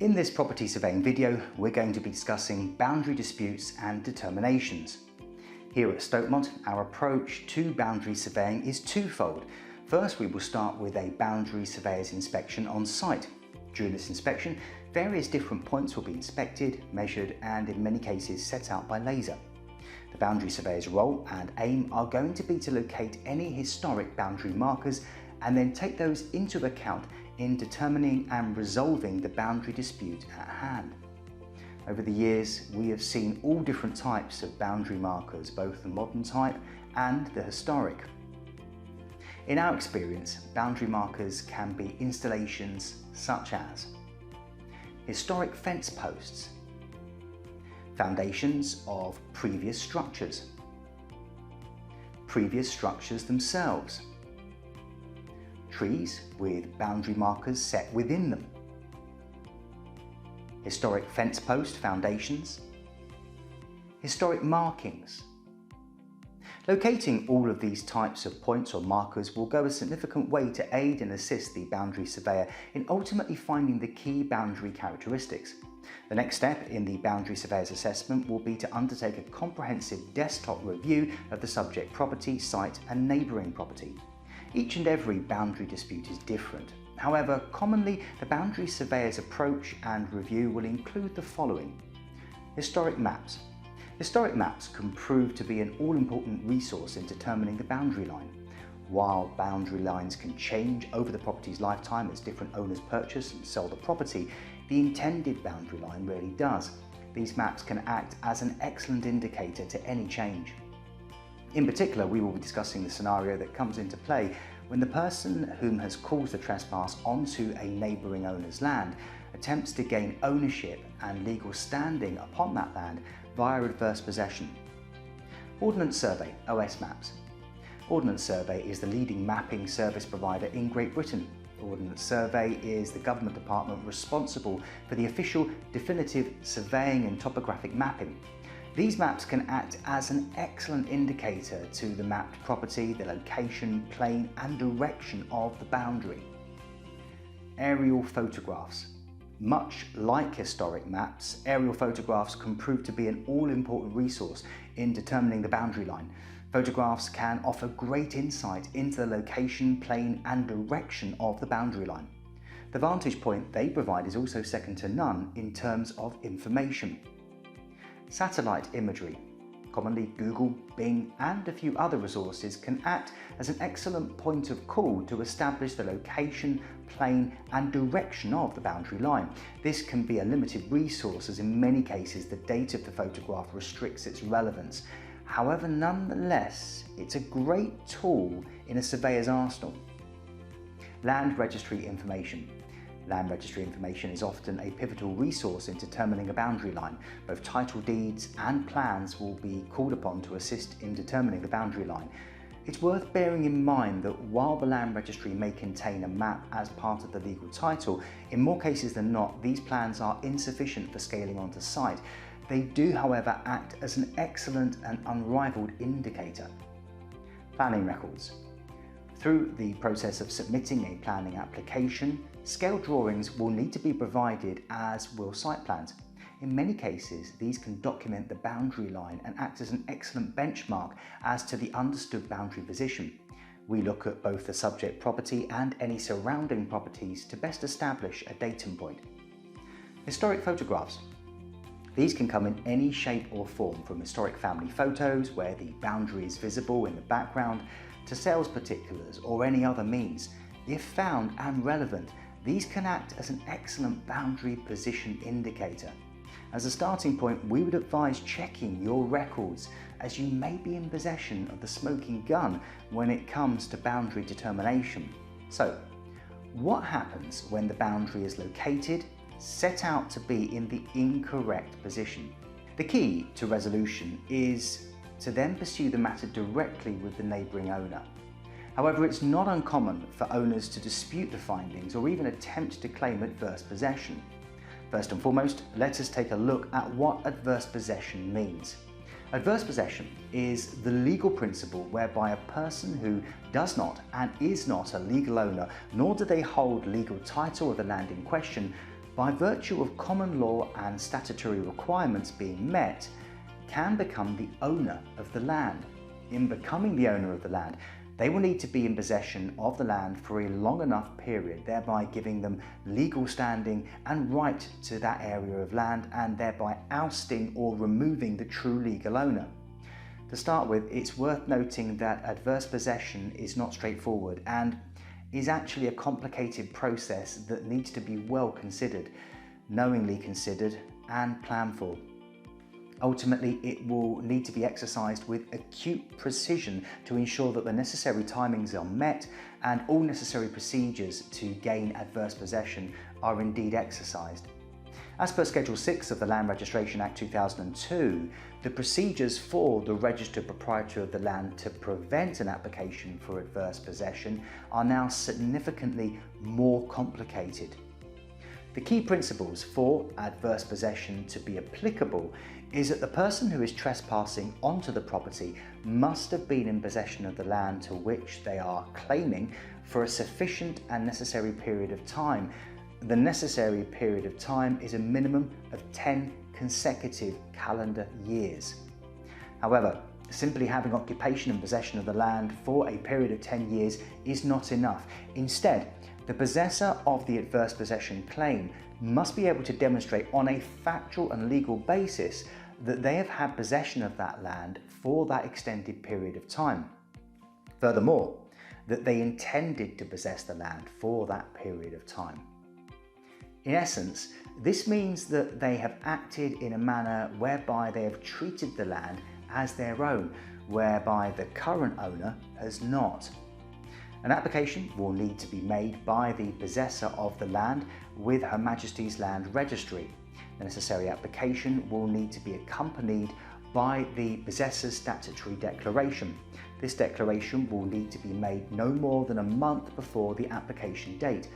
In this property surveying video, we're going to be discussing boundary disputes and determinations. Here at Stokemont, our approach to boundary surveying is twofold. First, we will start with a boundary surveyor's inspection on site. During this inspection, various different points will be inspected, measured, and in many cases set out by laser. The boundary surveyor's role and aim are going to be to locate any historic boundary markers and then take those into account in determining and resolving the boundary dispute at hand. Over the years, we have seen all different types of boundary markers, both the modern type and the historic. In our experience, boundary markers can be installations such as historic fence posts, foundations of previous structures themselves, trees with boundary markers set within them, historic fence post foundations, historic markings. Locating all of these types of points or markers will go a significant way to aid and assist the boundary surveyor in ultimately finding the key boundary characteristics. The next step in the boundary surveyor's assessment will be to undertake a comprehensive desktop review of the subject property, site and neighbouring property. Each and every boundary dispute is different. However, commonly the boundary surveyor's approach and review will include the following. Historic maps. Historic maps can prove to be an all-important resource in determining the boundary line. While boundary lines can change over the property's lifetime as different owners purchase and sell the property, the intended boundary line really does. These maps can act as an excellent indicator to any change. In particular, we will be discussing the scenario that comes into play when the person whom has caused the trespass onto a neighbouring owner's land attempts to gain ownership and legal standing upon that land via adverse possession. Ordnance Survey, OS Maps. Ordnance Survey is the leading mapping service provider in Great Britain. Ordnance Survey is the government department responsible for the official definitive surveying and topographic mapping. These maps can act as an excellent indicator to the mapped property, the location, plane and direction of the boundary. Aerial photographs. Much like historic maps, aerial photographs can prove to be an all-important resource in determining the boundary line. Photographs can offer great insight into the location, plane and direction of the boundary line. The vantage point they provide is also second to none in terms of information. Satellite imagery, commonly Google, Bing and a few other resources, can act as an excellent point of call to establish the location, plane and direction of the boundary line. This can be a limited resource as in many cases the date of the photograph restricts its relevance. However, nonetheless, it's a great tool in a surveyor's arsenal. Land registry information. Land registry information is often a pivotal resource in determining a boundary line. Both title deeds and plans will be called upon to assist in determining the boundary line. It's worth bearing in mind that while the land registry may contain a map as part of the legal title, in more cases than not, these plans are insufficient for scaling onto site. They do, however, act as an excellent and unrivaled indicator. Planning records. Through the process of submitting a planning application, scale drawings will need to be provided, as will site plans. In many cases, these can document the boundary line and act as an excellent benchmark as to the understood boundary position. We look at both the subject property and any surrounding properties to best establish a datum point. Historic photographs. These can come in any shape or form, from historic family photos where the boundary is visible in the background to sales particulars or any other means. If found and relevant, these can act as an excellent boundary position indicator. As a starting point, we would advise checking your records, as you may be in possession of the smoking gun when it comes to boundary determination. So, what happens when the boundary is located, set out to be in the incorrect position? The key to resolution is to then pursue the matter directly with the neighbouring owner. However, it's not uncommon for owners to dispute the findings or even attempt to claim adverse possession. First and foremost, let us take a look at what adverse possession means. Adverse possession is the legal principle whereby a person who does not and is not a legal owner, nor do they hold legal title of the land in question, by virtue of common law and statutory requirements being met, can become the owner of the land. In becoming the owner of the land, they will need to be in possession of the land for a long enough period, thereby giving them legal standing and right to that area of land, and thereby ousting or removing the true legal owner. To start with, it's worth noting that adverse possession is not straightforward and is actually a complicated process that needs to be well considered, knowingly considered and planned for. Ultimately, it will need to be exercised with acute precision to ensure that the necessary timings are met and all necessary procedures to gain adverse possession are indeed exercised. As per Schedule 6 of the Land Registration Act 2002, the procedures for the registered proprietor of the land to prevent an application for adverse possession are now significantly more complicated. The key principles for adverse possession to be applicable is that the person who is trespassing onto the property must have been in possession of the land to which they are claiming for a sufficient and necessary period of time. The necessary period of time is a minimum of 10 consecutive calendar years. However, simply having occupation and possession of the land for a period of 10 years is not enough. Instead, the possessor of the adverse possession claim must be able to demonstrate on a factual and legal basis that they have had possession of that land for that extended period of time. Furthermore, that they intended to possess the land for that period of time. In essence, this means that they have acted in a manner whereby they have treated the land as their own, whereby the current owner has not. An application will need to be made by the possessor of the land with Her Majesty's Land Registry. The necessary application will need to be accompanied by the possessor's statutory declaration. This declaration will need to be made no more than a month before the application date.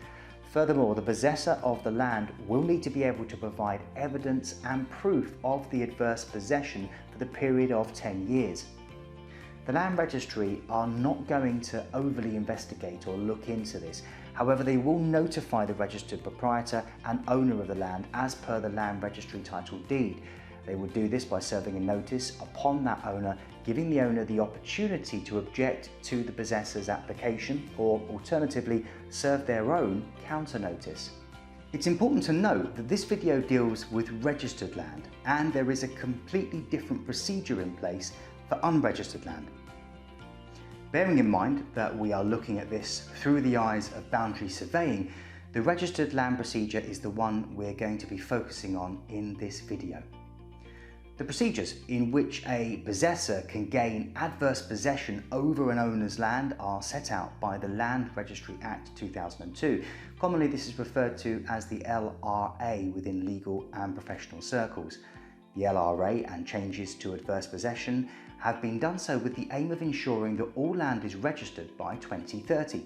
Furthermore, the possessor of the land will need to be able to provide evidence and proof of the adverse possession for the period of 10 years. The Land Registry are not going to overly investigate or look into this. However, they will notify the registered proprietor and owner of the land as per the Land Registry title deed. They will do this by serving a notice upon that owner, giving the owner the opportunity to object to the possessor's application, or alternatively serve their own counter notice. It's important to note that this video deals with registered land, and there is a completely different procedure in place for unregistered land. Bearing in mind that we are looking at this through the eyes of boundary surveying, the registered land procedure is the one we're going to be focusing on in this video. The procedures in which a possessor can gain adverse possession over an owner's land are set out by the Land Registry Act 2002. Commonly, this is referred to as the LRA within legal and professional circles. The LRA and changes to adverse possession have been done so with the aim of ensuring that all land is registered by 2030.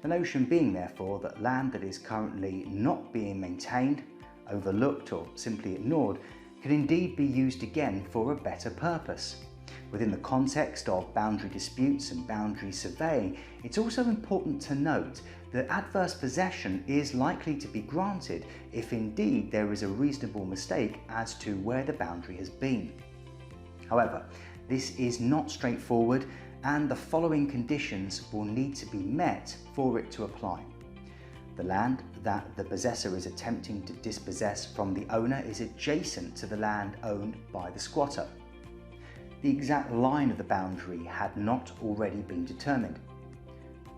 The notion being, therefore, that land that is currently not being maintained, overlooked or simply ignored can indeed be used again for a better purpose. Within the context of boundary disputes and boundary surveying, it's also important to note that adverse possession is likely to be granted if indeed there is a reasonable mistake as to where the boundary has been. However, this is not straightforward, and the following conditions will need to be met for it to apply. The land that the possessor is attempting to dispossess from the owner is adjacent to the land owned by the squatter. The exact line of the boundary had not already been determined.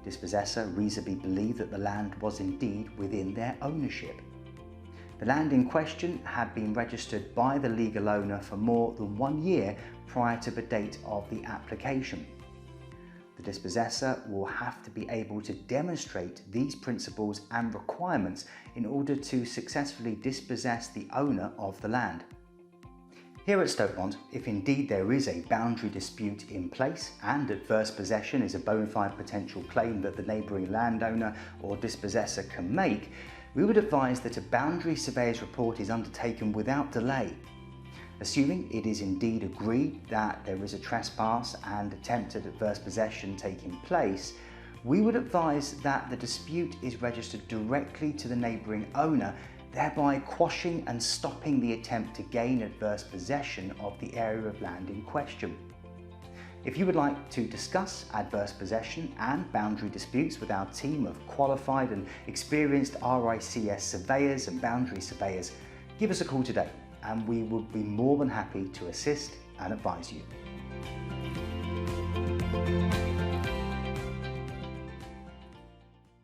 Dispossessor reasonably believed that the land was indeed within their ownership. The land in question had been registered by the legal owner for more than 1 year prior to the date of the application. The dispossessor will have to be able to demonstrate these principles and requirements in order to successfully dispossess the owner of the land. Here at Stokemont, if indeed there is a boundary dispute in place and adverse possession is a bona fide potential claim that the neighbouring landowner or dispossessor can make, we would advise that a boundary surveyor's report is undertaken without delay. Assuming it is indeed agreed that there is a trespass and attempted adverse possession taking place, we would advise that the dispute is registered directly to the neighbouring owner thereby quashing and stopping the attempt to gain adverse possession of the area of land in question. If you would like to discuss adverse possession and boundary disputes with our team of qualified and experienced RICS surveyors and boundary surveyors, give us a call today and we will be more than happy to assist and advise you.